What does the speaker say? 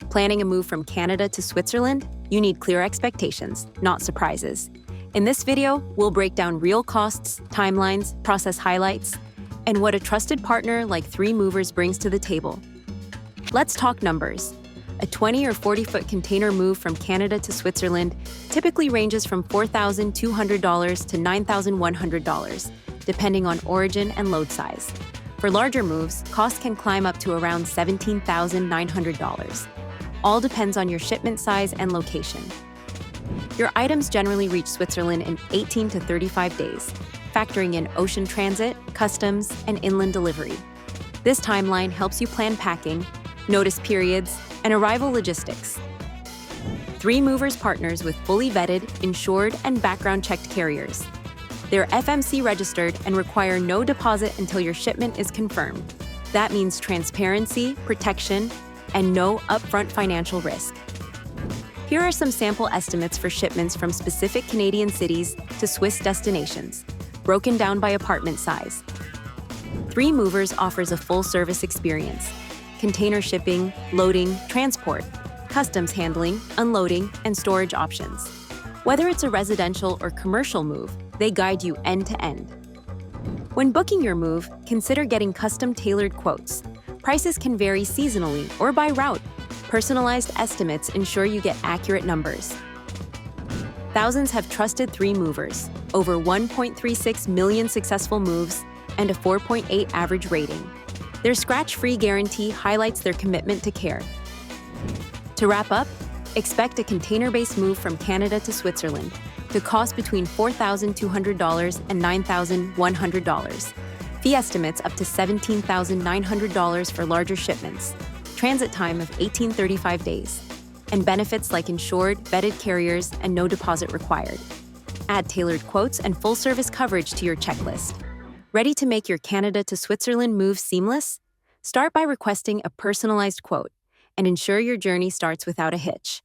Planning a move from Canada to Switzerland? You need clear expectations, not surprises. In this video, we'll break down real costs, timelines, process highlights, and what a trusted partner like 3Movers brings to the table. Let's talk numbers. A 20 or 40-foot container move from Canada to Switzerland typically ranges from $4,200 to $9,100, depending on origin and load size. For larger moves, costs can climb up to around $17,900. All depends on your shipment size and location. Your items generally reach Switzerland in 18 to 35 days, factoring in ocean transit, customs, and inland delivery. This timeline helps you plan packing, notice periods, and arrival logistics. 3Movers partners with fully vetted, insured, and background-checked carriers. They're FMC registered and require no deposit until your shipment is confirmed. That means transparency, protection, and no upfront financial risk. Here are some sample estimates for shipments from specific Canadian cities to Swiss destinations, broken down by apartment size. 3Movers offers a full-service experience: container shipping, loading, transport, customs handling, unloading, and storage options. Whether it's a residential or commercial move, they guide you end-to-end. When booking your move, consider getting custom-tailored quotes. Prices can vary seasonally or by route. Personalized estimates ensure you get accurate numbers. Thousands have trusted 3Movers, over 1.36 million successful moves, and a 4.8 average rating. Their scratch-free guarantee highlights their commitment to care. To wrap up, expect a container-based move from Canada to Switzerland to cost between $4,200 and $9,100. Fee estimates up to $17,900 for larger shipments, transit time of 18-35 days, and benefits like insured, vetted carriers, and no deposit required. Add tailored quotes and full-service coverage to your checklist. Ready to make your Canada to Switzerland move seamless? Start by requesting a personalized quote and ensure your journey starts without a hitch.